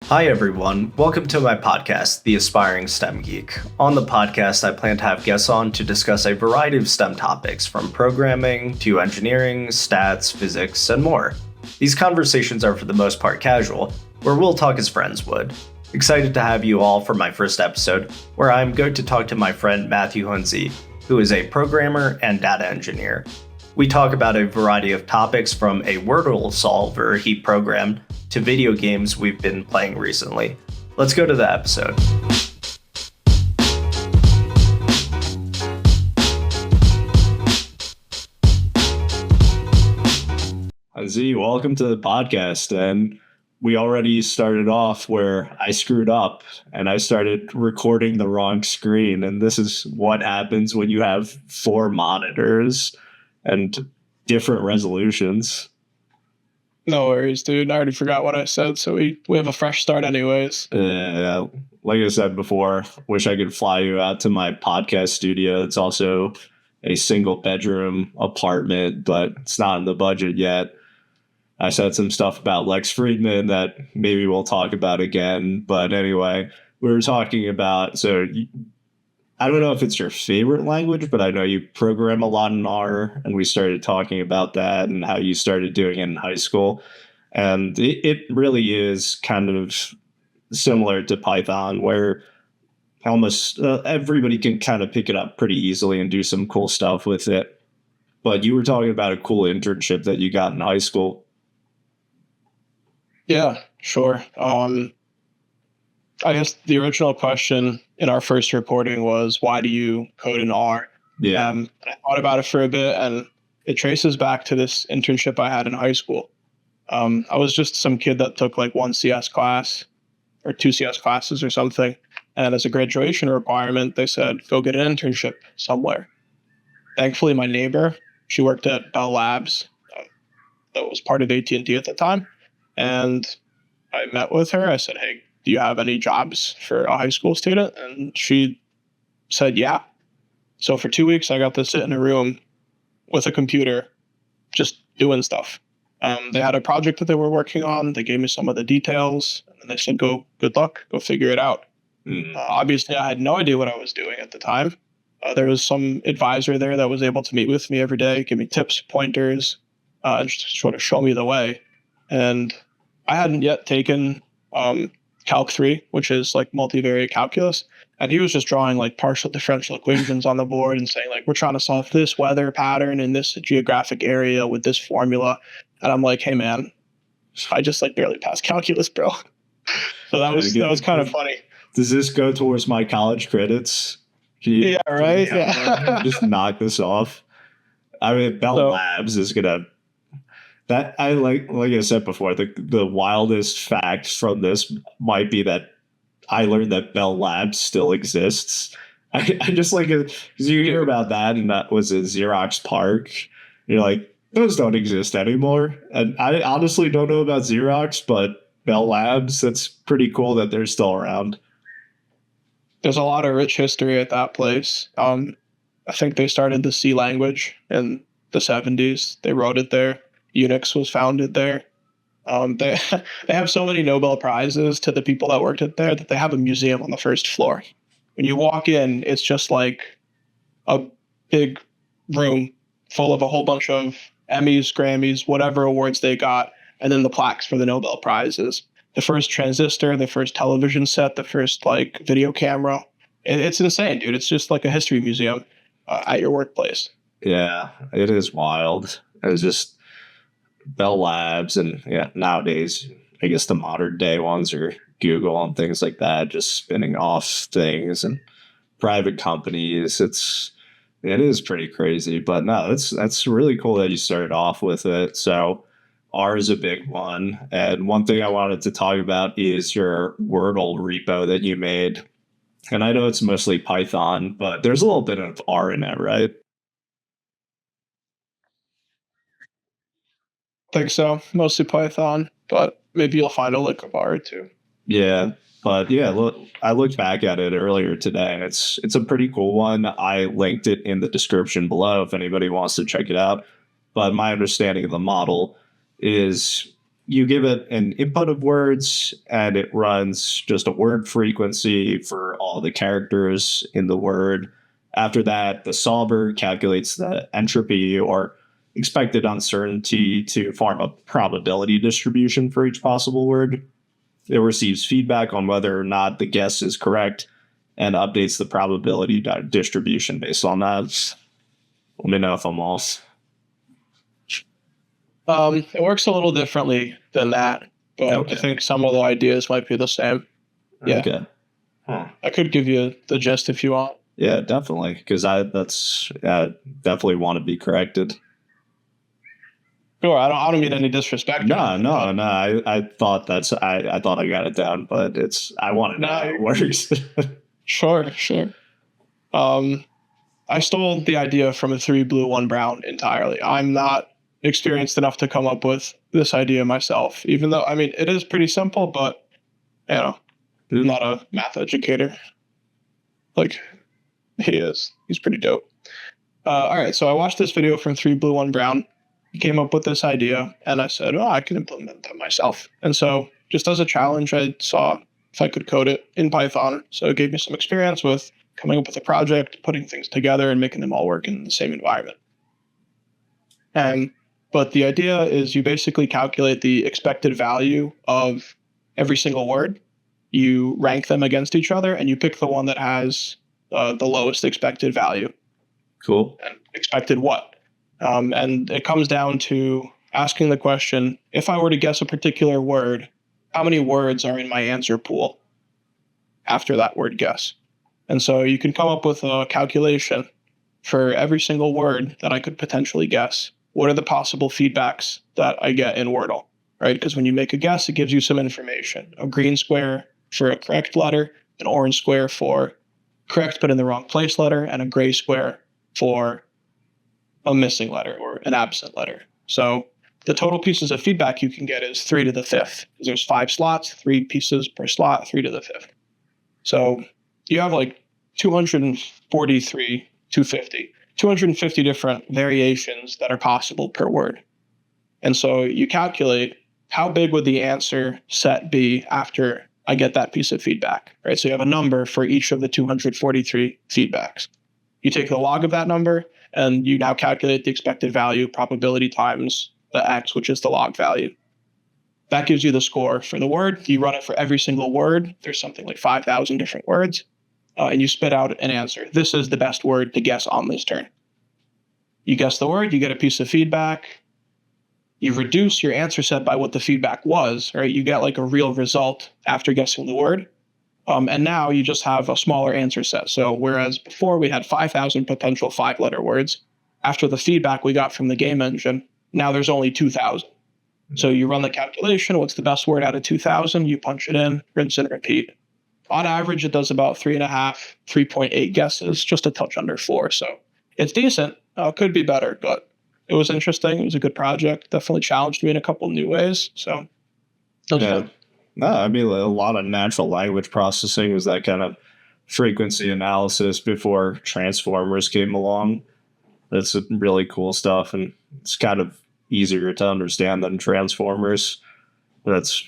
Hi everyone, welcome to my podcast, The Aspiring STEM Geek. On the podcast, I plan to have guests on to discuss a variety of STEM topics, from programming to engineering, stats, physics, and more. These conversations are for the most part casual, where we'll talk as friends would. Excited to have you all for my first episode, where I'm going to talk to my friend Matthew Handzy, who is a programmer and data engineer. We talk about a variety of topics, from a Wordle solver he programmed to video games we've been playing recently. Let's go to the episode. Handzy, welcome to the podcast. And we already started off where I screwed up and I started recording the wrong screen. And this is what happens when you have 4 monitors and different resolutions. No worries, dude. I already forgot what I said, so we have a fresh start anyways. Like I said before, wish I could fly you out to my podcast studio. It's also a single bedroom apartment, but it's not in the budget yet. I said some stuff about Lex Friedman that maybe we'll talk about again. But anyway, we were talking about, I don't know if it's your favorite language, but I know you program a lot in R, and we started talking about that and how you started doing it in high school. And it really is kind of similar to Python, where almost everybody can kind of pick it up pretty easily and do some cool stuff with it. But you were talking about a cool internship that you got in high school. Yeah, sure. I guess the original question in our first reporting was, why do you code in R? Yeah. I thought about it for a bit, and it traces back to this internship I had in high school. I was just some kid that took like 1 CS class or 2 CS classes or something. And as a graduation requirement, they said, go get an internship somewhere. Thankfully, my neighbor, she worked at Bell Labs. That was part of AT&T at the time. And I met with her. I said, hey, do you have any jobs for a high school student? And she said, yeah. So for 2 weeks, I got to sit in a room with a computer, just doing stuff. They had a project that they were working on. They gave me some of the details, and they said, good luck, go figure it out. Obviously, I had no idea what I was doing at the time. There was some advisor there that was able to meet with me every day, give me tips, pointers, and just sort of show me the way. And I hadn't yet taken Calc 3, which is like multivariate calculus. And he was just drawing like partial differential equations on the board and saying, like, we're trying to solve this weather pattern in this geographic area with this formula. And I'm like, hey, man, I just like barely passed calculus, bro. So that was kind of funny. Does this go towards my college credits? Yeah, right? Yeah. Just knock this off. I mean, Bell Labs is going to... That I like I said before, the wildest fact from this might be that I learned that Bell Labs still exists. I just like it because you hear about that, and that was at Xerox Park. You're like, those don't exist anymore. And I honestly don't know about Xerox, but Bell Labs, that's pretty cool that they're still around. There's a lot of rich history at that place. I think they started the C language in the 70s. They wrote it there. Unix was founded there. They have so many Nobel Prizes to the people that worked at there that they have a museum on the first floor. When you walk in, it's just like a big room full of a whole bunch of Emmys, Grammys, whatever awards they got, and then the plaques for the Nobel Prizes. The first transistor, the first television set, the first like video camera. It's insane, dude. It's just like a history museum at your workplace. Yeah, it is wild. It's just Bell Labs, and yeah, nowadays I guess the modern day ones are Google and things like that, just spinning off things and private companies. It is pretty crazy, but no, that's really cool that you started off with it. So R is a big one, and one thing I wanted to talk about is your Wordle repo that you made. And I know it's mostly Python, but there's a little bit of R in it, right? Think so. Mostly Python, but maybe you'll find a lick of R too. Yeah, but yeah, look, I looked back at it earlier today, and it's a pretty cool one. I linked it in the description below if anybody wants to check it out. But my understanding of the model is you give it an input of words and it runs just a word frequency for all the characters in the word. After that, the solver calculates the entropy or expected uncertainty to form a probability distribution for each possible word. It receives feedback on whether or not the guess is correct and updates the probability distribution based on that. Let me know if I'm off. It works a little differently than that, but Okay. I think some of the ideas might be the same. Yeah. Okay. Huh. I could give you the gist if you want. Yeah, definitely. Because I definitely want to be corrected. Sure, I don't mean any disrespect. No. I thought I thought I got it down, but I want to know how it works. Sure. I stole the idea from a 3 blue 1 brown entirely. I'm not experienced enough to come up with this idea myself, even though, I mean, it is pretty simple, but, I'm not a math educator. Like, he is. He's pretty dope. All right, so I watched this video from 3 blue 1 brown. He came up with this idea, and I said, I can implement that myself. And so, just as a challenge, I saw if I could code it in Python. So it gave me some experience with coming up with a project, putting things together, and making them all work in the same environment. But the idea is you basically calculate the expected value of every single word. You rank them against each other, and you pick the one that has the lowest expected value. Cool. And expected what? And it comes down to asking the question, if I were to guess a particular word, how many words are in my answer pool after that word guess? And so you can come up with a calculation for every single word that I could potentially guess. What are the possible feedbacks that I get in Wordle, right? Because when you make a guess, it gives you some information. A green square for a correct letter, an orange square for correct but in the wrong place letter, and a gray square for a missing letter or an absent letter. So the total pieces of feedback you can get is 3 to the 5th. There's 5 slots, 3 pieces per slot, 3 to the 5th. So you have like 250 different variations that are possible per word. And so you calculate how big would the answer set be after I get that piece of feedback, right? So you have a number for each of the 243 feedbacks. You take the log of that number, and you now calculate the expected value, probability times the x, which is the log value. That gives you the score for the word. You run it for every single word. There's something like 5,000 different words. And you spit out an answer. This is the best word to guess on this turn. You guess the word, you get a piece of feedback. You reduce your answer set by what the feedback was, right? You get like a real result after guessing the word. And now you just have a smaller answer set. So whereas before we had 5,000 potential 5-letter words, after the feedback we got from the game engine, now there's only 2,000. So you run the calculation, what's the best word out of 2,000? You punch it in, rinse and repeat. On average, it does about 3.5, 3.8 guesses, just a touch under 4. So it's decent. Could be better, but it was interesting. It was a good project. Definitely challenged me in a couple new ways. So yeah. No, I mean, a lot of natural language processing was that kind of frequency analysis before transformers came along. That's really cool stuff, and it's kind of easier to understand than transformers. It's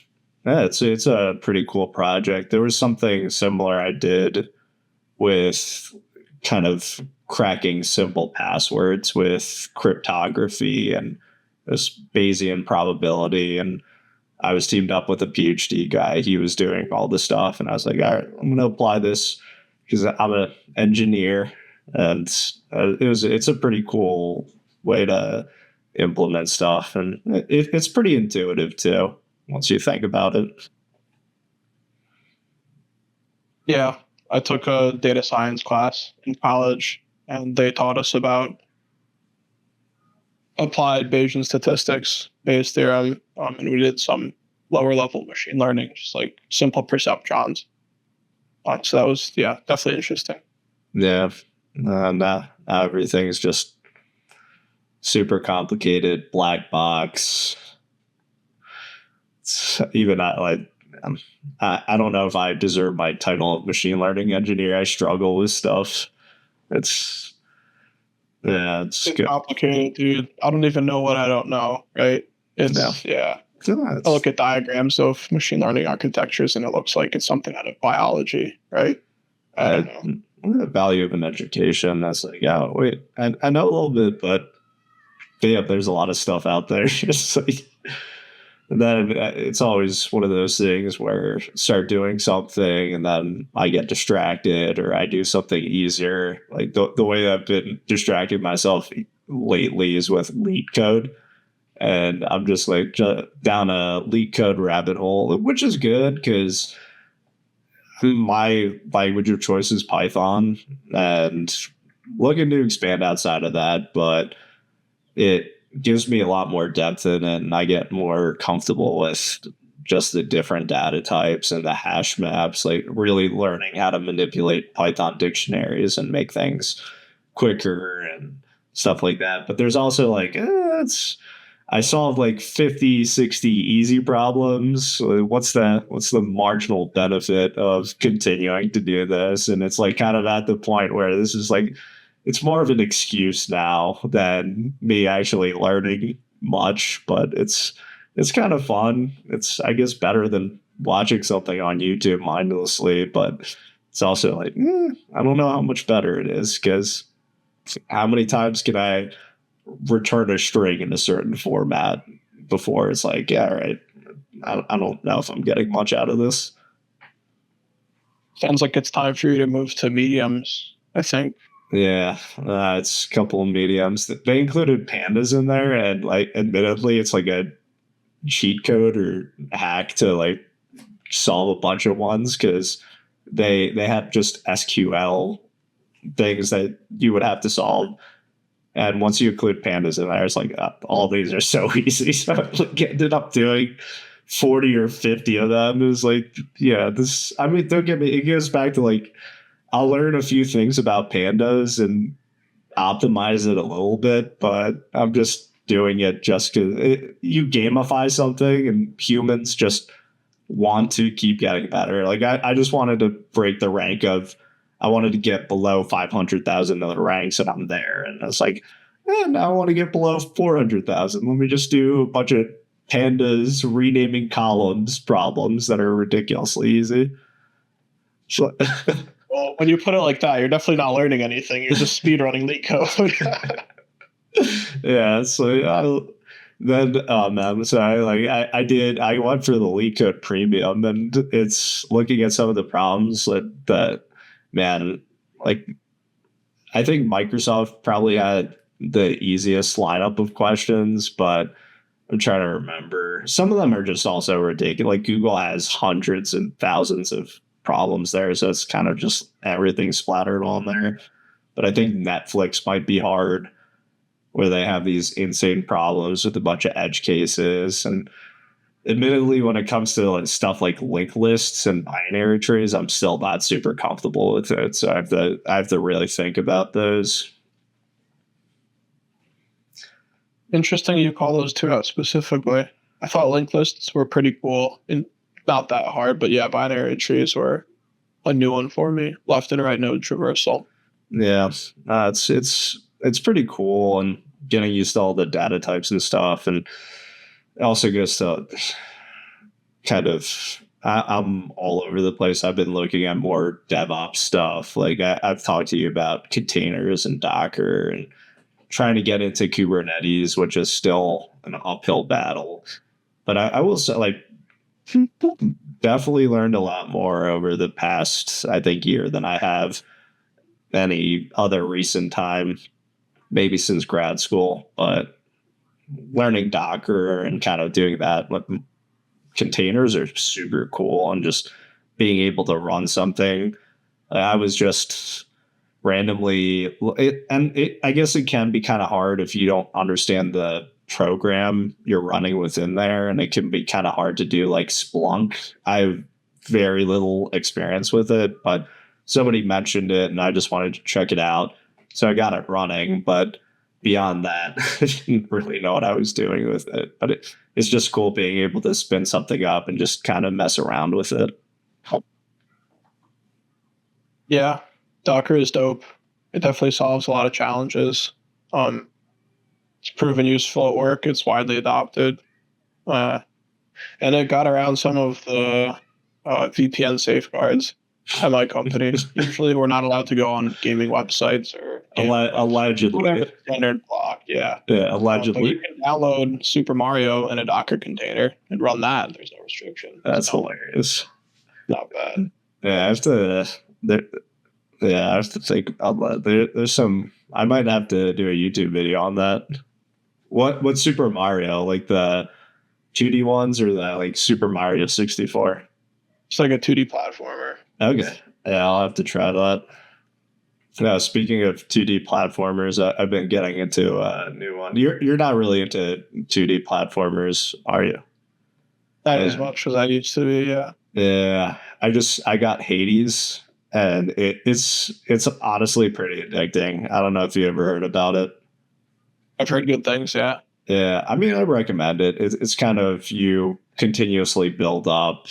a pretty cool project. There was something similar I did with kind of cracking simple passwords with cryptography and this Bayesian probability, and I was teamed up with a PhD guy. He was doing all this stuff, and I was like, all right, I'm going to apply this because I'm an engineer, and it's a pretty cool way to implement stuff, and it's pretty intuitive too once you think about it. Yeah, I took a data science class in college, and they taught us about applied Bayesian statistics, Bayes theorem, and we did some lower level machine learning, just like simple perceptrons. So that was, definitely interesting. Yeah, now everything's just super complicated, black box. Even I don't know if I deserve my title of machine learning engineer. I struggle with stuff. It's complicated, dude. I don't even know what I don't know, right? It's I look at diagrams of machine learning architectures and it looks like it's something out of biology, right? I don't know. The value of an education. That's like, yeah, wait, I know a little bit, but yeah, there's a lot of stuff out there. It's like, and then it's always one of those things where I start doing something and then I get distracted or I do something easier. Like the way I've been distracting myself lately is with LeetCode. And I'm just like down a LeetCode rabbit hole, which is good because my language of choice is Python and looking to expand outside of that, but it gives me a lot more depth in it and I get more comfortable with just the different data types and the hash maps, like really learning how to manipulate Python dictionaries and make things quicker and stuff like that. But there's also like, I solved like 50, 60 easy problems. What's the marginal benefit of continuing to do this? And it's like kind of at the point where this is like, it's more of an excuse now than me actually learning much, but it's kind of fun. It's, I guess, better than watching something on YouTube mindlessly, but it's also like, I don't know how much better it is because how many times can I return a string in a certain format before it's like, yeah, all right, I don't know if I'm getting much out of this. Sounds like it's time for you to move to mediums, I think. Yeah, it's a couple of mediums. They included pandas in there, and like, admittedly, it's like a cheat code or hack to like solve a bunch of ones because they had just SQL things that you would have to solve. And once you include pandas in there, it's like all these are so easy. So I like, ended up doing 40 or 50 of them. It was like, yeah, this, I mean, don't get me, it goes back to like, I'll learn a few things about pandas and optimize it a little bit, but I'm just doing it just because you gamify something and humans just want to keep getting better. Like I just wanted to break the rank of, I wanted to get below 500,000 other ranks and I'm there. And I was like, now I want to get below 400,000. Let me just do a bunch of pandas renaming columns problems that are ridiculously easy. So, well, when you put it like that, you're definitely not learning anything. You're just speedrunning LeetCode. yeah, so then man, so I went for the LeetCode premium, and it's looking at some of the problems that man, like I think Microsoft probably had the easiest lineup of questions, but I'm trying to remember. Some of them are just also ridiculous. Like Google has hundreds and thousands of problems there, so it's kind of just everything splattered on there. But I think Netflix might be hard, where they have these insane problems with a bunch of edge cases. And admittedly, when it comes to like stuff like linked lists and binary trees, I'm still not super comfortable with it. So I have to really think about those. Interesting you call those two out specifically. I thought linked lists were pretty cool and not that hard, but yeah, binary trees were a new one for me. Left and right node traversal. Yeah, it's pretty cool and getting used to all the data types and stuff. And it also goes to kind of, I'm all over the place. I've been looking at more DevOps stuff. Like I've talked to you about containers and Docker and trying to get into Kubernetes, which is still an uphill battle. But I will say, like, definitely learned a lot more over the past, I think, year than I have any other recent time, maybe since grad school. But learning Docker and kind of doing that with containers are super cool, and just being able to run something. I was just randomly, I guess it can be kind of hard if you don't understand the program you're running within there, and it can be kind of hard to do like Splunk. I have very little experience with it, but somebody mentioned it and I just wanted to check it out. So I got it running, but beyond that, I didn't really know what I was doing with it. But it's just cool being able to spin something up and just kind of mess around with it. Yeah, Docker is dope. It definitely solves a lot of challenges. It's proven useful at work. It's widely adopted. And it got around some of the VPN safeguards at my company. Usually, we're not allowed to go on gaming websites or Allegedly. standard block. Yeah. Yeah, But allegedly. you can download Super Mario in a Docker container and run that. There's no restriction. That's hilarious. Not bad. Yeah, I have to. I have to think about that. There's some. I might have to do a YouTube video on that. What's Super Mario? Like the 2D ones or the like Super Mario 64? It's like a 2D platformer. Okay. Yeah, I'll have to try that. Now, speaking of 2D platformers, I've been getting into a new one. You're not really into 2D platformers, are you? Not as much as I used to be. Yeah. Yeah. I got Hades, and it's honestly pretty addicting. I don't know if you ever heard about it. I've heard good things. Yeah. Yeah, I mean, I recommend it. It's kind of you continuously build up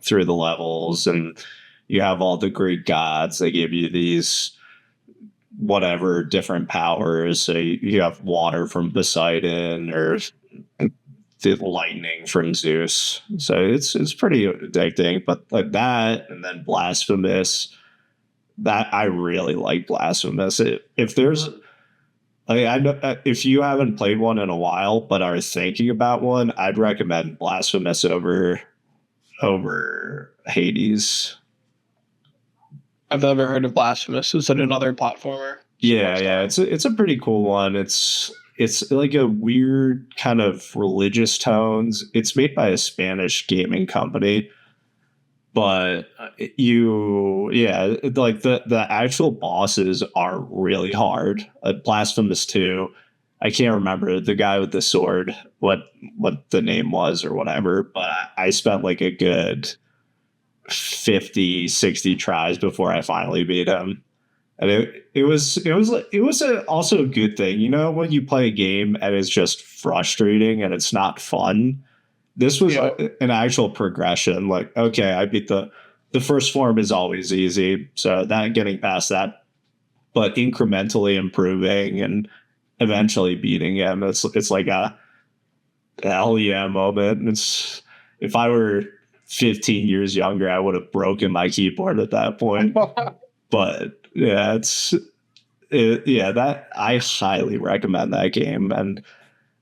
through the levels, and you have all the Greek gods. They give you these whatever different powers. So you have water from Poseidon or the lightning from Zeus. So it's pretty addicting. But like that, and then Blasphemous. That I really like Blasphemous. If there's I know if you haven't played one in a while but are thinking about one, I'd recommend Blasphemous over Hades. I've never heard of Blasphemous. Is it another platformer? Yeah, it's a pretty cool one. It's like a weird kind of religious tones. It's made by a Spanish gaming company, but like the actual bosses are really hard. Blasphemous 2. I can't remember the guy with the sword, what the name was or whatever, but I spent like a good 50, 60 tries before I finally beat him. And it was also a good thing. You know, when you play a game and it's just frustrating and it's not fun, this was an actual progression. Like, okay, I beat the first form is always easy. So that getting past that, but incrementally improving and eventually beating him, it's like a hell yeah moment. It's if I were 15 years younger, I would have broken my keyboard at that point. But yeah, that I highly recommend that game. And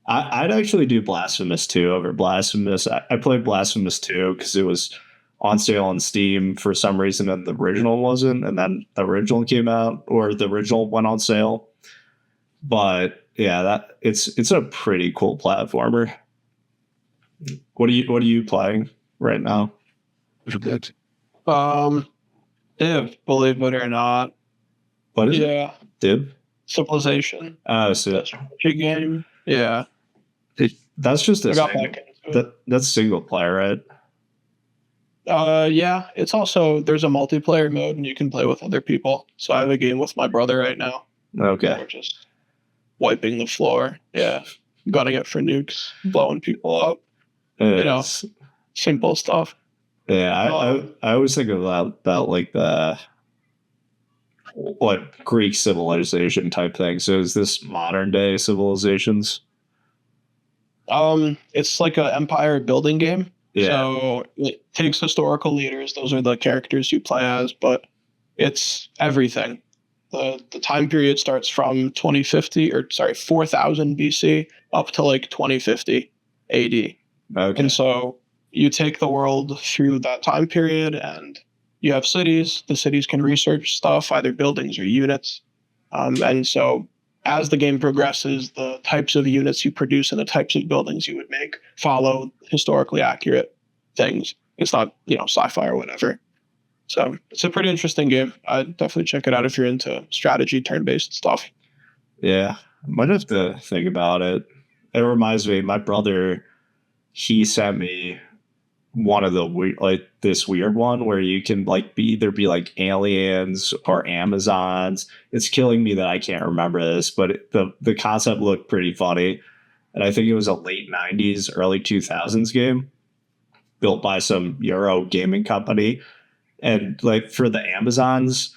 I'd actually do Blasphemous 2 over Blasphemous. I played Blasphemous 2 because it was on sale on Steam for some reason, and the original wasn't. And then the original came out, or the original went on sale. But yeah, it's a pretty cool platformer. What are you playing right now? Div, believe it or not. What is it? Yeah. Div? Civilization. Oh, so game. Yeah. That's just that's single player, right? Yeah. It's also there's a multiplayer mode and you can play with other people. So I have a game with my brother right now. Okay. We're just wiping the floor. Yeah. Gunning it for nukes, blowing people up. Simple stuff. Yeah, I always think about like the Greek civilization type thing. So is this modern day civilizations? It's like an empire building game. Yeah. So it takes historical leaders. Those are the characters you play as, but it's everything. The time period starts from 4000 BC up to like 2050 AD. Okay. And so you take the world through that time period, and you have cities. The cities can research stuff, either buildings or units. And so as the game progresses, the types of units you produce and the types of buildings you would make follow historically accurate things. It's not, sci-fi or whatever. So it's a pretty interesting game. I'd definitely check it out if you're into strategy, turn-based stuff. Yeah, I might have to think about it. It reminds me, my brother, he sent me one of the this weird one where you can either be like aliens or Amazons. It's killing me that I can't remember this, but the concept looked pretty funny. And I think it was a late 90s, early 2000s game built by some Euro gaming company. And like for the Amazons,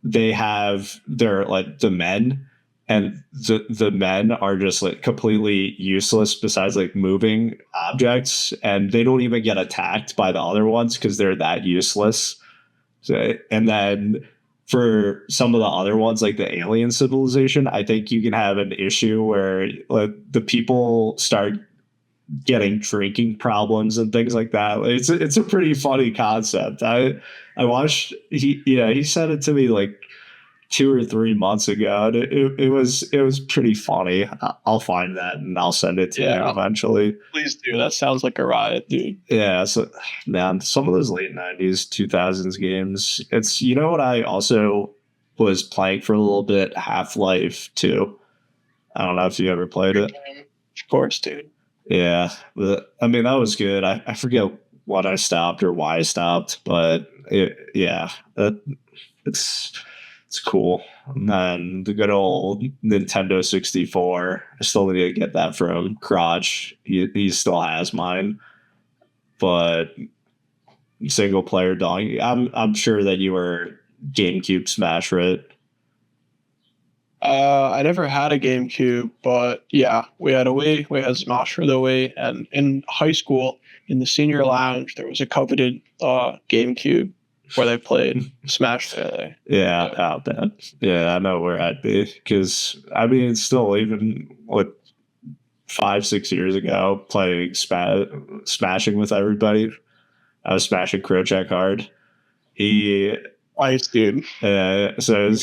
they have their the men, and the men are just like completely useless besides like moving objects, and they don't even get attacked by the other ones because they're that useless. So, and then for some of the other ones, like the alien civilization, I think you can have an issue where like, the people start getting drinking problems and things like that. It's a pretty funny concept. I watched he said it to me like 2 or 3 months ago, and it was pretty funny. I'll find that and I'll send it to you eventually. Please do. That sounds like a riot, dude. Yeah, so man, some of those late 90s, 2000s games. It's what I also was playing for a little bit, Half-Life 2. I don't know if you ever played it. Of course, dude. Yeah, I mean that was good. I forget what I stopped or why I stopped, but it's cool. And then the good old Nintendo 64. I still need to get that from Crotch. He still has mine. But single player dog. I'm sure that you were GameCube Smash, right? I never had a GameCube, but yeah, we had a Wii, we had Smash for the Wii, and in high school, in the senior lounge, there was a coveted GameCube where they played Smash together. Yeah, out that. Yeah, I know where I'd be because I mean, still even what 5-6 years ago, playing smashing with everybody. I was smashing Crochet hard. He, Nice, dude. so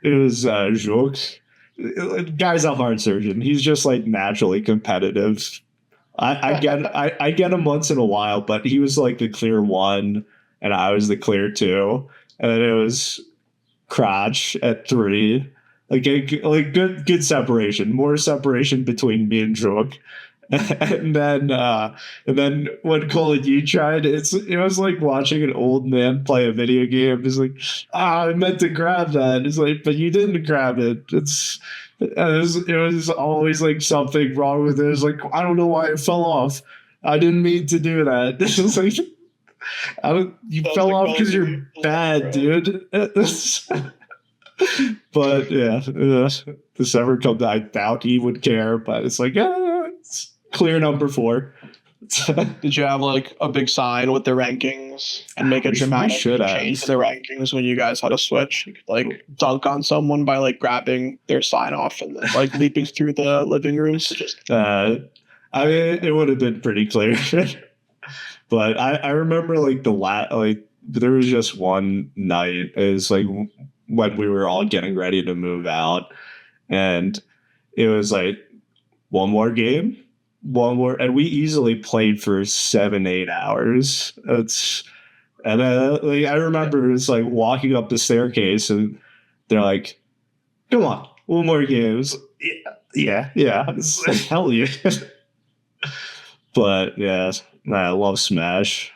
it was Jouk. Guy's a heart surgeon. He's just like naturally competitive. I get him once in a while, but he was like the clear one, and I was the clear two, and then it was Crotch at 3. Like good separation, more separation between me and Jouk. And then when Call of Duty tried, it was like watching an old man play a video game. It's like, I meant to grab that. It's like, but you didn't grab it. It was always like something wrong with it. It was like, I don't know why it fell off. I didn't mean to do that. It's like, you fell off because you're bad, dude. But yeah, this ever come, I doubt he would care. But it's like, it's clear number 4. Did you have like a big sign with the rankings and make a dramatic change to the rankings when you guys had a switch? You could like dunk on someone by like grabbing their sign off and then like leaping through the living rooms. I mean, it would have been pretty clear. But I remember like there was just one night. It was like when we were all getting ready to move out, and it was like one more game, and we easily played for 7-8 hours. And then I remember it's like walking up the staircase, and they're like, "Come on, one more game." Yeah. It's like, hell yeah. But yeah, I love Smash.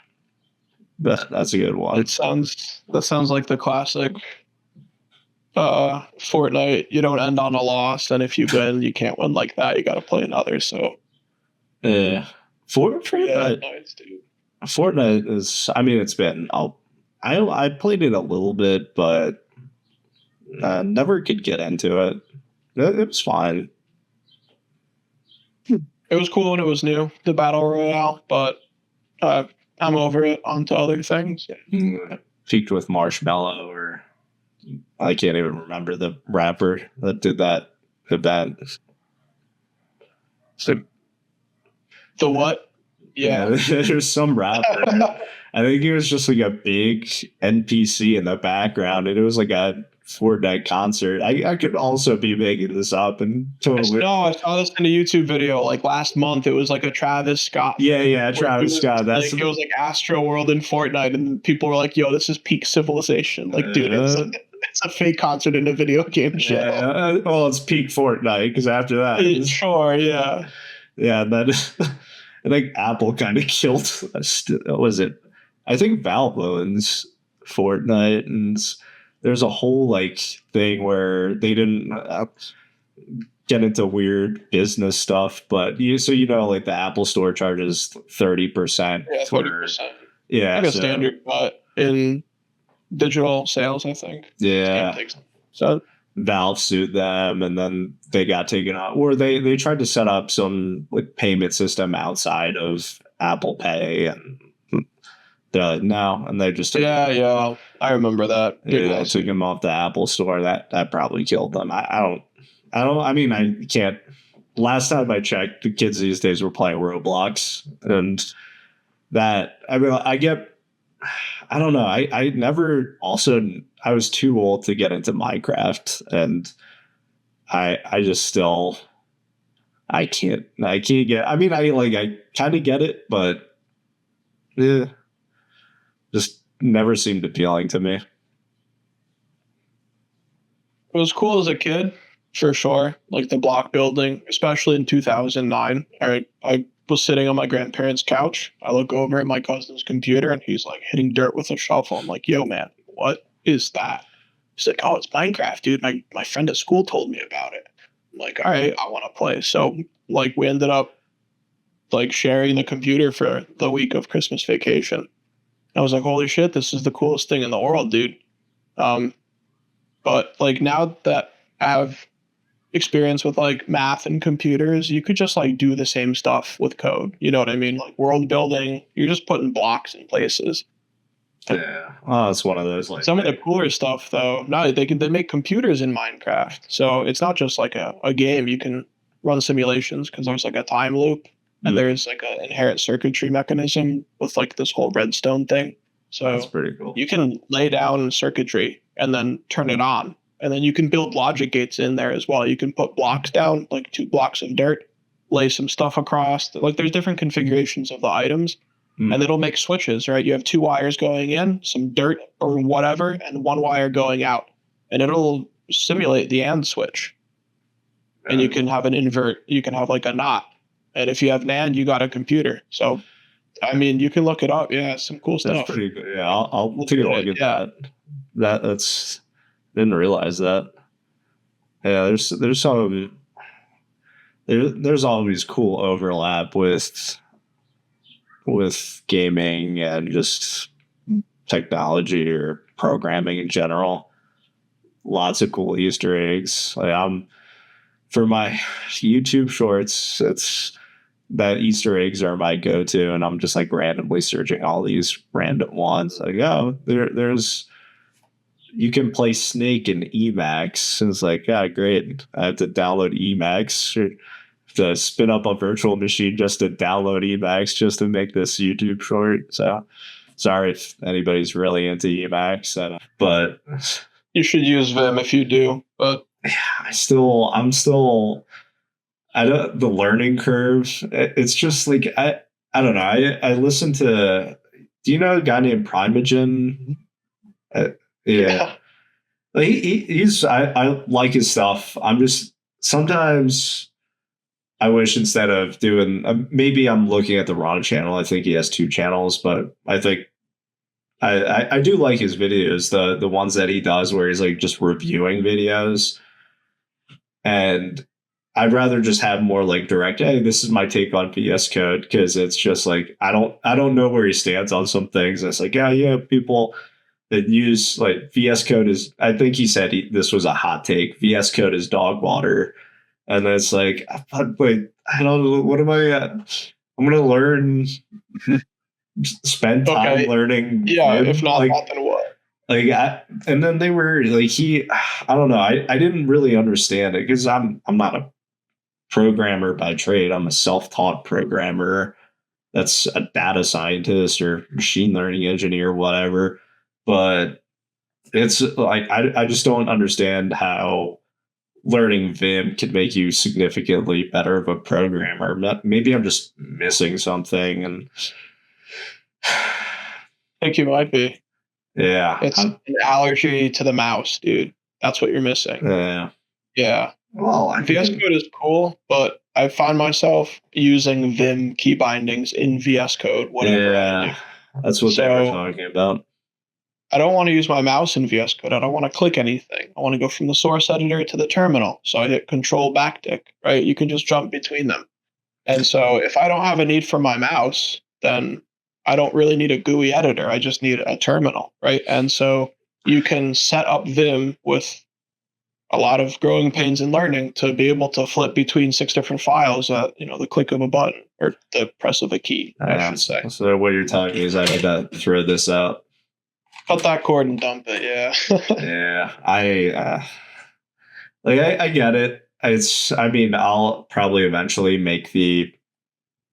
That's a good one. That sounds like the classic Fortnite. You don't end on a loss, and if you win, you can't win like that. You got to play another. So yeah, Fortnite. Nice, dude. Fortnite is. I mean, it's been. I played it a little bit, but never could get into it. It was fine. It was cool when it was new, the Battle Royale, but I'm over it. On to other things. Peaked with Marshmallow, or I can't even remember the rapper that did that event. So, the what? Yeah, there's some rapper. I think he was just like a big NPC in the background, and it was like a Fortnite concert. I could also be making this up and totally. No, I saw this in a YouTube video like last month. It was like a Travis Scott. Yeah, Travis Scott. It was like Astro World in Fortnite, and people were like, "Yo, this is peak civilization." Like, dude, it's a fake concert in a video game show. Yeah, well, it's peak Fortnite because after that, sure, yeah. And then I think Apple kind of killed. Was it? I think Valve owns Fortnite, and there's a whole like thing where they didn't get into weird business stuff, but like the Apple Store charges 30%. Yeah, 30%. Yeah, like a standard, but in digital sales, I think. Yeah. So Valve sued them, and then they got taken out. Or they tried to set up some like payment system outside of Apple Pay, and they're like, no, and they just Yeah, I remember that. took them off the Apple Store. That probably killed them. I mean, I can't. Last time I checked, the kids these days were playing Roblox, and that I mean, I don't know. I never also I was too old to get into Minecraft, and I just still I can't get. I mean, I kind of get it, but yeah, just never seemed appealing to me. It was cool as a kid, for sure. Like the block building, especially in 2009. I was sitting on my grandparents' couch. I look over at my cousin's computer, and he's like hitting dirt with a shovel. I'm like, yo, man, what is that? He's like, oh, it's Minecraft, dude. My friend at school told me about it. I'm like, all right, I want to play. So like we ended up like sharing the computer for the week of Christmas vacation. I was like, holy shit, this is the coolest thing in the world, dude. Um, but like now that I have experience with like math and computers, you could just like do the same stuff with code. You know what I mean? Like world building, you're just putting blocks in places. Yeah, oh, it's one of those. Like Some of the cooler stuff though, now they make computers in Minecraft. So it's not just like a game. You can run simulations because there's like a time loop and there's like an inherent circuitry mechanism with like this whole redstone thing. So that's pretty cool. You can lay down circuitry and then turn it on. And then you can build logic gates in there as well. You can put blocks down, like 2 blocks of dirt, lay some stuff across. Like there's different configurations of the items, and it'll make switches, right? You have 2 wires going in, some dirt or whatever, and 1 wire going out. And it'll simulate the AND switch. And you can have an invert, you can have like a NOT. And if you have NAND, you got a computer. So, I mean, you can look it up. Yeah, some cool stuff. That's pretty good. Yeah, I'll take a look at that. That's didn't realize that. Yeah, there's some there's always cool overlap with gaming and just technology or programming in general. Lots of cool Easter eggs. Like for my YouTube shorts, it's that Easter eggs are my go-to, and I'm just like randomly searching all these random ones. Like, oh, there's you can play Snake in Emacs. And it's like, yeah, great. I have to download Emacs or to spin up a virtual machine just to download Emacs just to make this YouTube short. So sorry if anybody's really into Emacs, but you should use Vim if you do. But I'm still I don't the learning curve. It's just like I don't know. I listen to. Do you know a guy named Primogen? Yeah. Like he's I like his stuff. I'm just sometimes I wish instead of doing maybe I'm looking at the wrong channel. I think he has 2 channels, but I think I do like his videos, the ones that he does where he's like just reviewing videos. And I'd rather just have more like direct, hey, this is my take on VS Code, because it's just like I don't know where he stands on some things. It's like, yeah, people that use like VS Code is, I think he said this was a hot take. VS Code is dog water. And then it's like, wait, I don't know. What am I at? I'm going to learn, spend time learning. Yeah, if not, then what? Like, and then they were like, I don't know. I didn't really understand it because I'm not a programmer by trade. I'm a self-taught programmer. That's a data scientist or machine learning engineer, whatever. But it's like I just don't understand how learning Vim can make you significantly better of a programmer. Maybe I'm just missing something, and I think you might be. Yeah, it's an allergy to the mouse, dude. That's what you're missing. Yeah. Well, VS Code is cool, but I find myself using Vim key bindings in VS Code. Whatever. Yeah, that's what they were talking about. I don't want to use my mouse in VS Code. I don't want to click anything. I want to go from the source editor to the terminal. So I hit Control backtick, right? You can just jump between them. And so if I don't have a need for my mouse, then I don't really need a GUI editor. I just need a terminal, right? And so you can set up Vim with a lot of growing pains in learning to be able to flip between 6 different files at, the click of a button or the press of a key, I should say. So what you're telling me is I need to throw this out. Cut that cord and dump it, yeah. Yeah, I get it. I'll probably eventually make the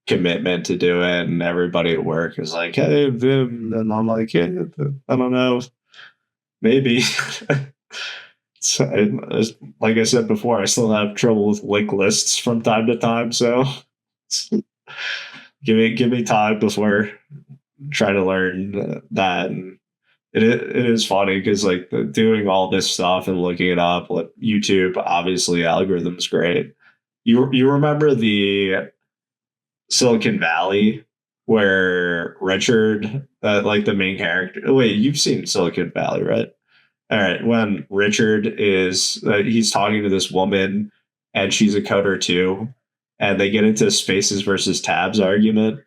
commitment to do it, and everybody at work is like, hey, Vim, and I'm like, yeah, I don't know, maybe. Like I said before, I still have trouble with linked lists from time to time, so give me time before trying to learn that. And it is funny because like doing all this stuff and looking it up, like YouTube, obviously algorithm's great. You remember the Silicon Valley where Richard, like the main character. Wait, you've seen Silicon Valley, right? All right. When Richard is, he's talking to this woman, and she's a coder too, and they get into a spaces versus tabs argument.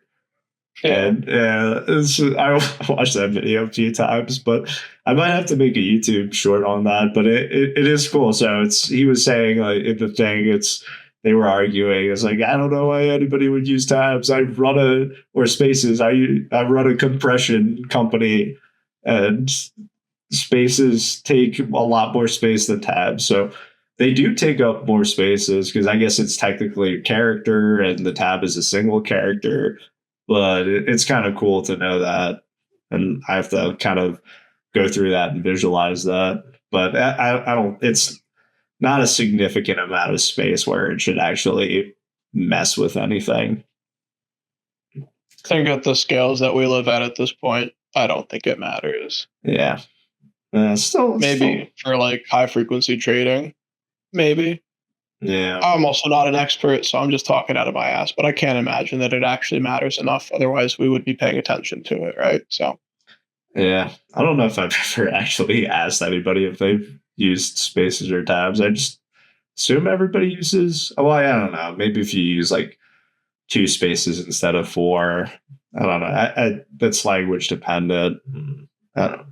Yeah. And I watched that video a few times, but I might have to make a YouTube short on that. But it is cool. So he was saying like in the thing, they were arguing. It's like, I don't know why anybody would use tabs. I run spaces. I run a compression company, and spaces take a lot more space than tabs. So they do take up more spaces because I guess it's technically a character and the tab is a single character. But it's kind of cool to know that. And I have to kind of go through that and visualize that. But I don't, it's not a significant amount of space where it should actually mess with anything. I think at the scales that we live at this point, I don't think it matters. Yeah. Maybe for like high frequency trading, maybe. Yeah. I'm also not an expert, so I'm just talking out of my ass, but I can't imagine that it actually matters enough. Otherwise, we would be paying attention to it, right? So, yeah, I don't know if I've ever actually asked anybody if they've used spaces or tabs. I just assume everybody uses. Well, I don't know. Maybe if you use like 2 spaces instead of 4, I don't know. That's language dependent. I don't know.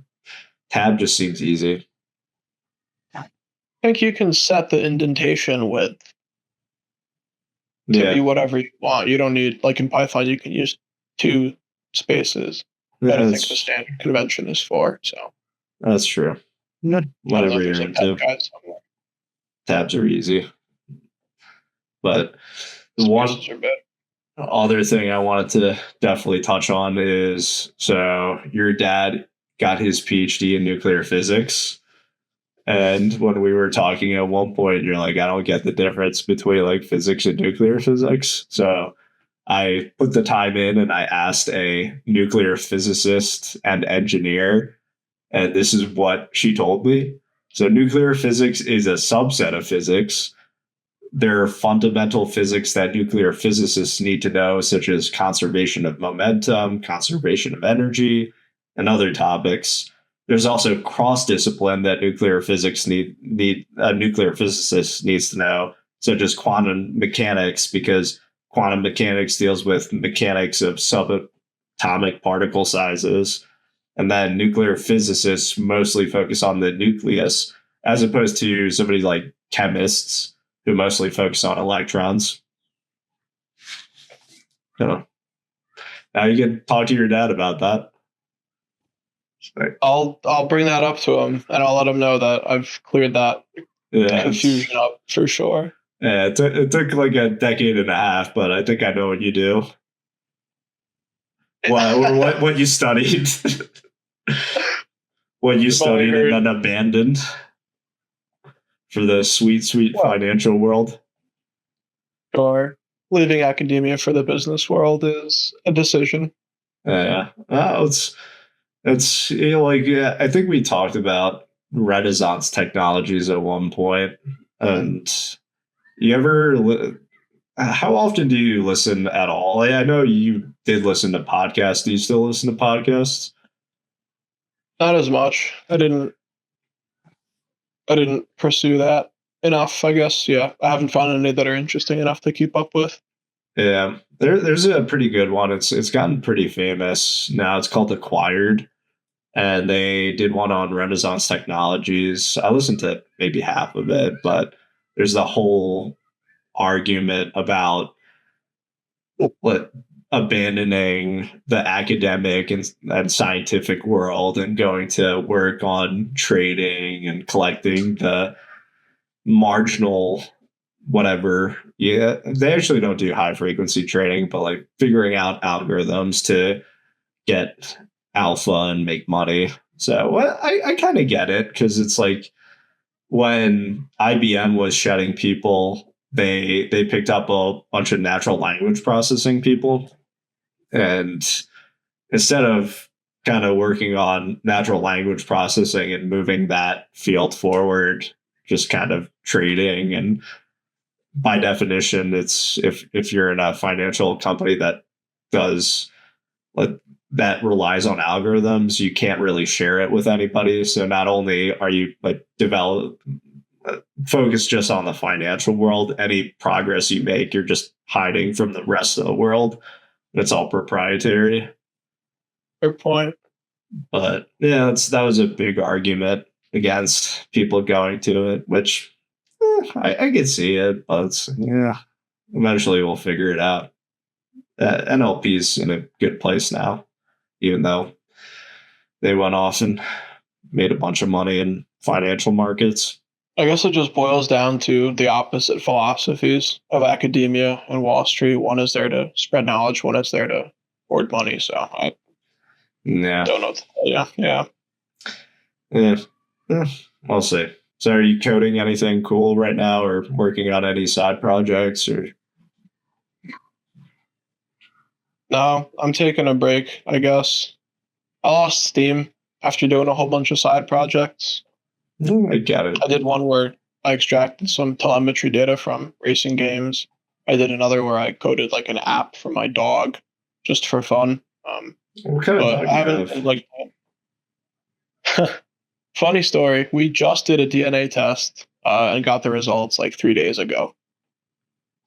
Tab just seems easy. I think you can set the indentation width to be whatever you want. You don't need, like in Python, you can use 2 spaces. But I think the standard convention is 4. So that's true. Whatever you're into. Tabs are easy. But the one other thing I wanted to definitely touch on is, so your dad got his PhD in nuclear physics. And when we were talking at one point, you're like, I don't get the difference between like physics and nuclear physics. So I put the time in and I asked a nuclear physicist and engineer, and this is what she told me. So nuclear physics is a subset of physics. There are fundamental physics that nuclear physicists need to know, such as conservation of momentum, conservation of energy, and other topics. There's also cross-discipline that nuclear physics nuclear physicist needs to know, such as quantum mechanics, because quantum mechanics deals with mechanics of subatomic particle sizes. And then nuclear physicists mostly focus on the nucleus, as opposed to somebody like chemists who mostly focus on electrons. So, now you can talk to your dad about that. I'll bring that up to him, and I'll let him know that I've cleared that confusion up for sure. Yeah, it took like a decade and a half, but I think I know what you do. What you studied. What you studied and then abandoned for the sweet financial world. Sure. Leaving academia for the business world is a decision. Yeah. It's I think we talked about Renaissance technologies at one point. And how often do you listen at all? I know you did listen to podcasts. Do you still listen to podcasts? Not as much. I didn't pursue that enough, I guess. Yeah. I haven't found any that are interesting enough to keep up with. Yeah. There's a pretty good one. It's gotten pretty famous now. It's called Acquired. and they did one on Renaissance technologies. I listened to maybe half of it, but there's the whole argument about what abandoning the academic and scientific world and going to work on trading and collecting the marginal whatever. Yeah, they actually don't do high frequency trading, but like figuring out algorithms to get alpha and make money. So well, I kind of get it, because it's like when IBM was shedding people, they picked up a bunch of natural language processing people, and instead of kind of working on natural language processing and moving that field forward, just kind of trading. And by definition, it's if you're in a financial company that does like that relies on algorithms, you can't really share it with anybody. So not only are you like focused just on the financial world, any progress you make, you're just hiding from the rest of the world. It's all proprietary. Fair point. But yeah, that was a big argument against people going to it, which I could see it, but yeah, eventually we'll figure it out. NLP's in a good place now, even though they went off and made a bunch of money in financial markets. I guess it just boils down to the opposite philosophies of academia and Wall Street. One is there to spread knowledge, one is there to hoard money. So I don't know what to tell you. Yeah. I'll see. So are you coding anything cool right now, or working on any side projects? Or no, I'm taking a break, I guess. I lost steam after doing a whole bunch of side projects. I get it. I did one where I extracted some telemetry data from racing games. I did another where I coded like an app for my dog, just for fun. What kind of dog I haven't like. Funny story. We just did a DNA test and got the results like 3 days ago.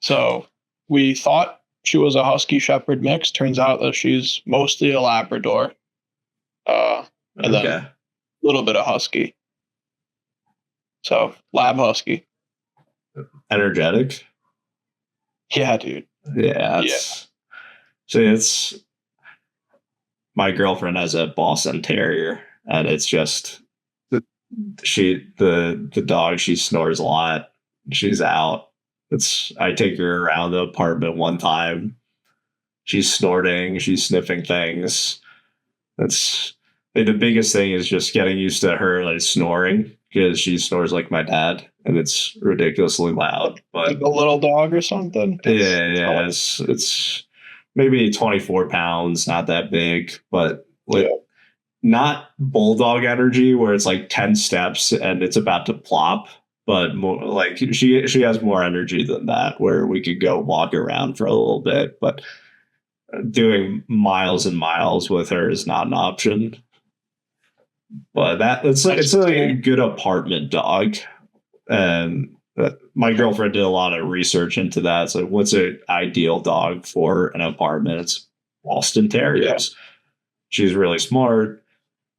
So we thought she was a Husky Shepherd mix. Turns out that she's mostly a Labrador, and then a little bit of Husky. So Lab Husky. Energetic. Yeah, dude. Yeah. So it's my girlfriend has a Boston Terrier, and it's just the dog. She snores a lot. She's out. I take her around the apartment one time. She's snorting. She's sniffing things. The biggest thing is just getting used to her like snoring, because she snores like my dad, and it's ridiculously loud. But like a little dog or something. Yeah. It's maybe 24 pounds, not that big, but like not bulldog energy where it's like 10 steps and it's about to plop, but more like she has more energy than that, where we could go walk around for a little bit, but doing miles and miles with her is not an option. But it's a good apartment dog. And my girlfriend did a lot of research into that. It's like, what's an ideal dog for an apartment? It's Boston Terriers. Yeah. She's really smart,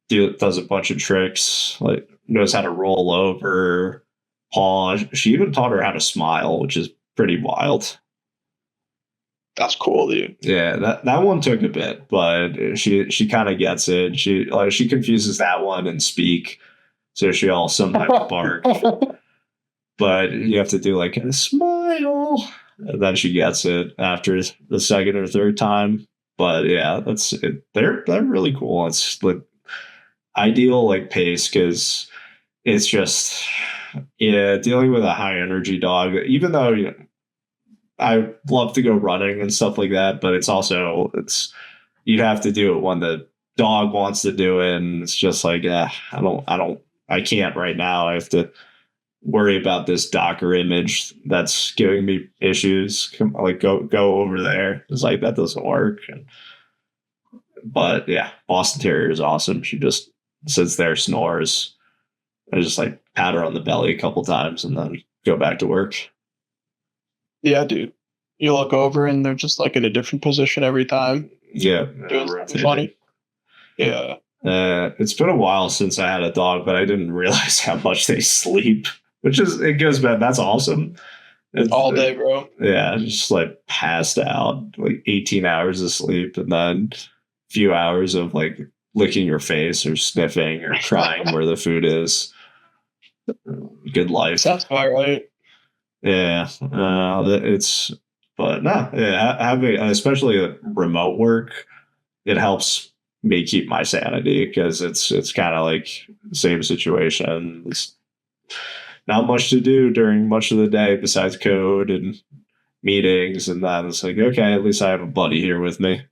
does a bunch of tricks, like knows how to roll over, paw. She even taught her how to smile, which is pretty wild. That's cool, dude. Yeah, that one took a bit, but she kind of gets it. She confuses that one and speak, so she'll sometimes bark. But you have to do like a smile, and then she gets it after the second or third time. But yeah, that's it. They're really cool. It's like ideal like pace, because it's just dealing with a high energy dog. Even though I love to go running and stuff like that, but you'd have to do it when the dog wants to do it, and it's just like I can't right now. I have to worry about this Docker image that's giving me issues. Like go over there. It's like that doesn't work. But yeah, Boston Terrier is awesome. She just sits there, snores. I just like pat her on the belly a couple times and then go back to work. Yeah, dude. You look over and they're just like in a different position every time. Yeah. Doing something funny. Yeah. It's been a while since I had a dog, but I didn't realize how much they sleep, it goes back. That's awesome. It's, All day, bro. yeah, just like passed out, like 18 hours of sleep, and then a few hours of like licking your face or sniffing or trying where the food is. Good life. Sounds about right. Yeah, it's, but no, yeah, having especially remote work, it helps me keep my sanity because it's kind of like same situation. It's not much to do during much of the day besides code and meetings, and then it's like, okay, at least I have a buddy here with me.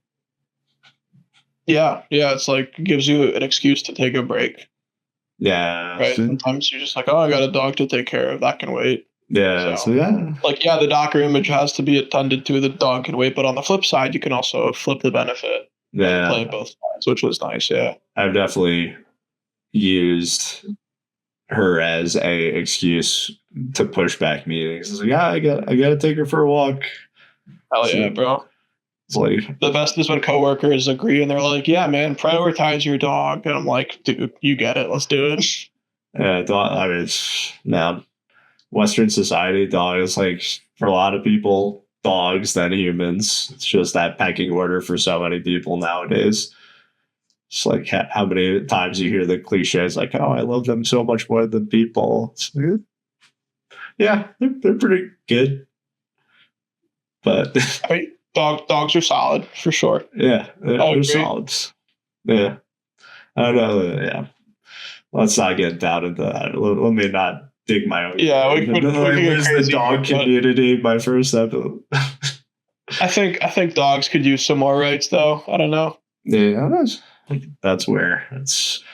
Yeah, it's like gives you an excuse to take a break. Yeah, Right. Sometimes you're just like, oh, I got a dog to take care of. That can wait. yeah, so yeah, Like, yeah, the Docker image has to be attended to. The dog can wait. But on the flip side, you can also flip the benefit and play yeah. both sides, which was nice. Yeah. I've definitely used her as a excuse to push back meetings. It's like, yeah, I got to take her for a walk. Hell yeah, bro. It's like, The best is when coworkers agree and they're like, yeah, man, prioritize your dog. And I'm like, dude, you get it. Let's do it. yeah, I mean, man, Western society, dog is like, for a lot of people, dogs than humans. It's just that pecking order for so many people nowadays. It's like how many times you hear the cliches like, "Oh, I love them so much more than people." Like, yeah, they're pretty good, but I mean, dogs are solid for sure. yeah, they're solid. Yeah, I don't know. Yeah, let's not get down into that. Let me not dig my own. Yeah, we could where's the dog community? My first episode. I think dogs could use some more rights, though. I don't know. Yeah, that's where it's.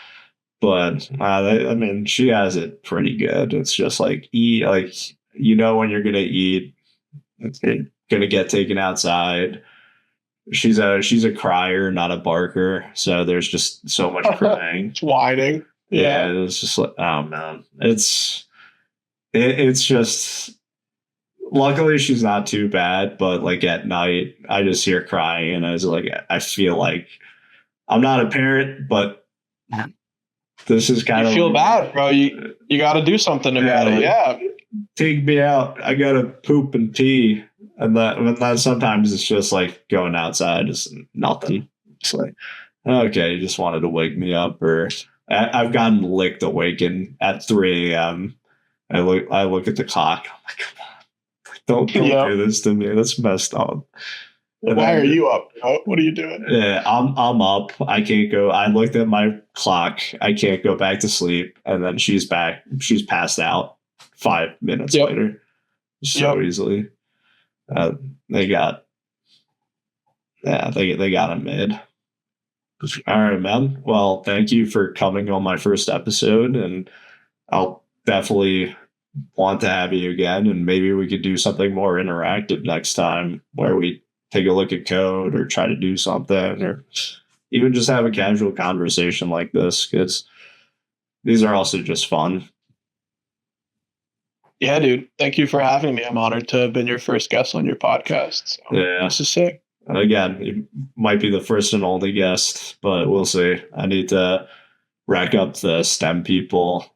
But I mean, she has it pretty good. It's just like eat, like when you're gonna eat, it's gonna get taken outside. She's a crier, not a barker. So there's just so much crying. It's whining. Yeah, it's just like, oh man, it's just. Luckily, she's not too bad, but like at night, I just hear crying, and I feel like I'm not a parent, but this is kind of. You feel bad, bro. You got to do something about it. Yeah. Take me out. I gotta poop and pee, and that sometimes it's just like going outside is nothing. It's like, okay, you just wanted to wake me up, or I've gotten licked awakened at 3 a.m. I look at the clock. I'm like, come on. Don't do this to me. That's messed up. And why are you up? What are you doing? Yeah, I'm up. I can't go. I looked at my clock. I can't go back to sleep. And then she's back. She's passed out 5 minutes later. So easily. They got a mid. All right, man. Well, thank you for coming on my first episode, and I'll definitely want to have you again, and maybe we could do something more interactive next time where we take a look at code or try to do something, or even just have a casual conversation like this, because these are also just fun. Yeah, dude. Thank you for having me. I'm honored to have been your first guest on your podcast. So yeah. This is sick. And again, you might be the first and only guest, but we'll see. I need to rack up the STEM people.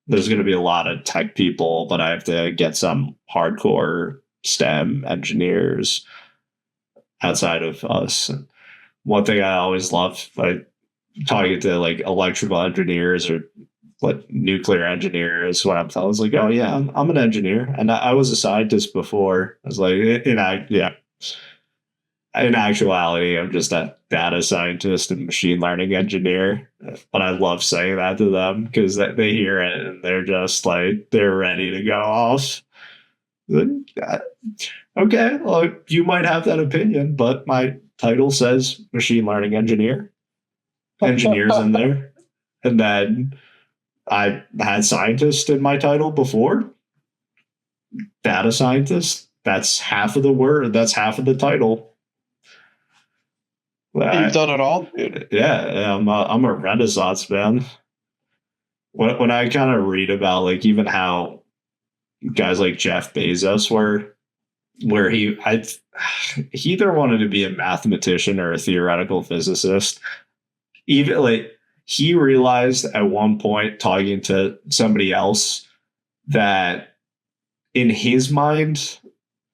There's going to be a lot of tech people, but I have to get some hardcore STEM engineers outside of us. And one thing I always love, like talking to like electrical engineers or like nuclear engineers, when I was like, oh yeah, I'm an engineer, and I was a scientist before. I was like, in actuality, I'm just a data scientist and machine learning engineer. But I love saying that to them because they hear it and they're just like, they're ready to go off. Okay, well, you might have that opinion, but my title says machine learning engineer. Engineers in there. And then I had scientist in my title before. Data scientist. That's half of the word. That's half of the title. You've done it all, dude. Yeah, I'm a Renaissance man. When I kind of read about like even how guys like Jeff Bezos were, where he either wanted to be a mathematician or a theoretical physicist. even like he realized at one point talking to somebody else that in his mind,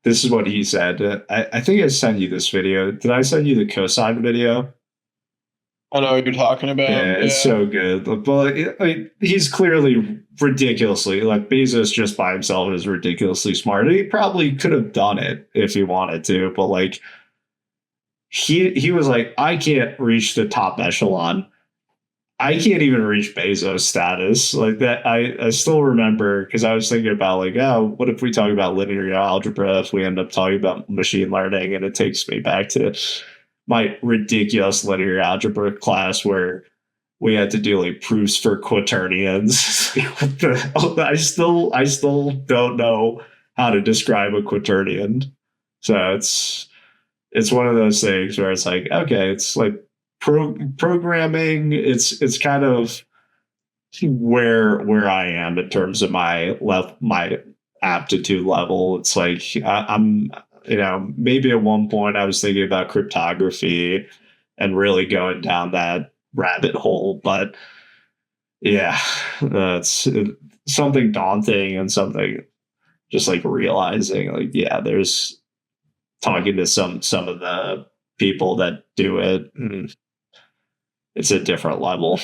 this is what he said. I think I sent you this video. Did I send you the cosine video? I know what you're talking about. Yeah, it's so good. But he's clearly ridiculously, like Bezos just by himself is ridiculously smart. He probably could have done it if he wanted to, but like he was like, I can't reach the top echelon. I can't even reach Bezos status like that. I still remember because I was thinking about like, oh, what if we talk about linear algebra if we end up talking about machine learning, and it takes me back to my ridiculous linear algebra class where we had to do like proofs for quaternions. I still don't know how to describe a quaternion. So it's one of those things where it's like, okay, it's like programming. It's kind of where I am in terms of my aptitude level. It's like I'm maybe at one point I was thinking about cryptography and really going down that rabbit hole, but yeah, that's something daunting and something just like realizing like, yeah, there's talking to some of the people that do it, it's a different level.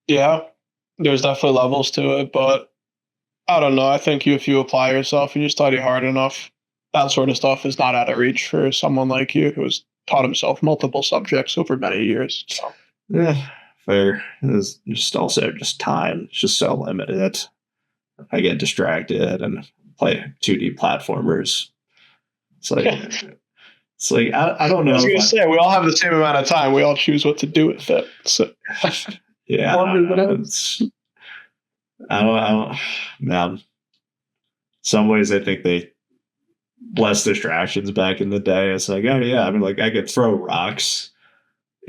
Yeah, there's definitely levels to it, but I don't know. I think if you apply yourself and you study hard enough, that sort of stuff is not out of reach for someone like you who has taught himself multiple subjects over many years. So. Yeah, fair. It's just also just time. It's just so limited. I get distracted and play 2D platformers. It's like I don't know. I was going to say, we all have the same amount of time. We all choose what to do with it. So. Yeah. I don't, man. Some ways I think they less distractions back in the day. It's like, oh yeah, I mean, like I could throw rocks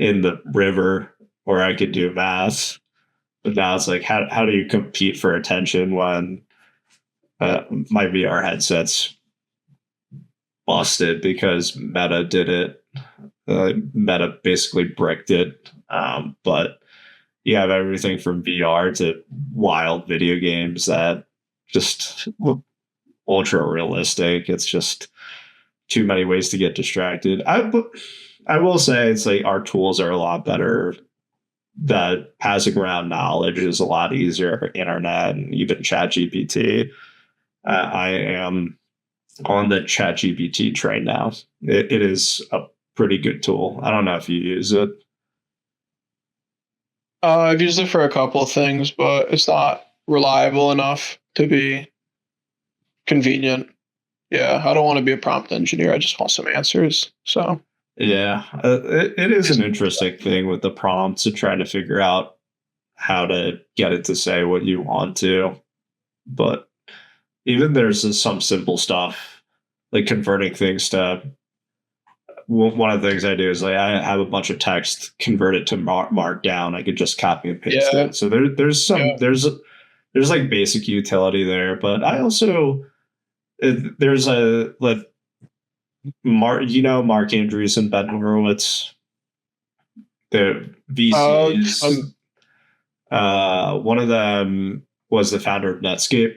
in the river or I could do math. But now it's like, how do you compete for attention when my VR headset's busted because Meta did it? Meta basically bricked it. But you have everything from VR to wild video games that just ultra realistic. It's just too many ways to get distracted. I will say it's like our tools are a lot better. That passing around knowledge is a lot easier. Internet and even ChatGPT. I am on the ChatGPT train now. It is a pretty good tool. I don't know if you use it. I've used it for a couple of things, but it's not reliable enough to be convenient. Yeah, I don't want to be a prompt engineer. I just want some answers. So yeah, it is an interesting thing with the prompts and trying to figure out how to get it to say what you want to. But even there's some simple stuff like converting things to. One of the things I do is like I have a bunch of text, convert it to markdown. I could just copy and paste it. So there's like basic utility there, but I also there's a like Mark Andrews and Ben Horowitz, the VCs. One of them was the founder of Netscape.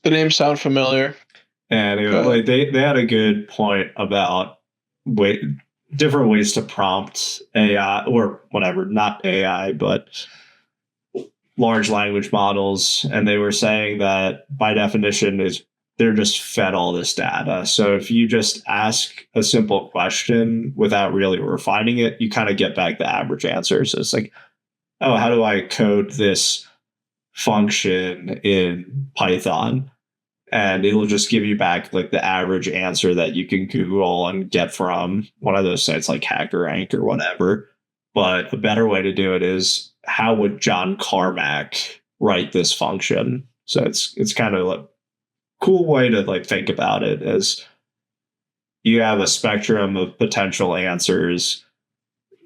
The names sound familiar. And like they had a good point about different ways to prompt AI or whatever, not AI, but large language models. And they were saying that by definition is they're just fed all this data. So if you just ask a simple question without really refining it, you kind of get back the average answer. So it's like, oh, how do I code this function in Python? And it'll just give you back like the average answer that you can Google and get from one of those sites like HackerRank or whatever. But a better way to do it is, how would John Carmack write this function? So it's kind of a cool way to like think about it, as you have a spectrum of potential answers.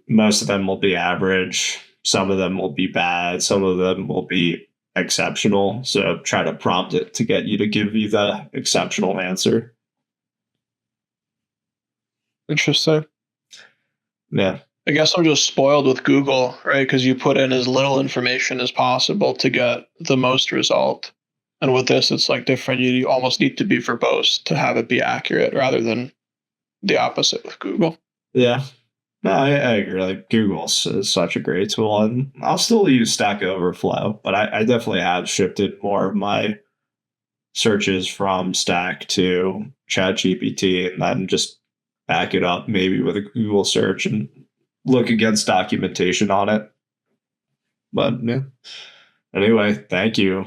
Most of them will be average. Some of them will be bad. Some of them will be exceptional. So try to prompt it to get you to give you the exceptional answer. Interesting. Yeah. I guess I'm just spoiled with Google, right? Because you put in as little information as possible to get the most result. And with this, it's like different. You almost need to be verbose to have it be accurate rather than the opposite with Google. Yeah. No, I agree. Like Google's is such a great tool, and I'll still use Stack Overflow, but I definitely have shifted more of my searches from Stack to ChatGPT, and then just back it up maybe with a Google search and look against documentation on it. But yeah. Anyway, thank you,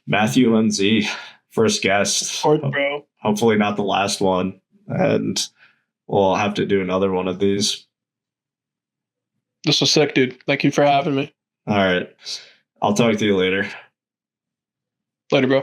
Matthew Handzy, first guest. Bro. Hopefully not the last one, and we'll have to do another one of these. This was sick, dude. Thank you for having me. All right. I'll talk to you later. Later, bro.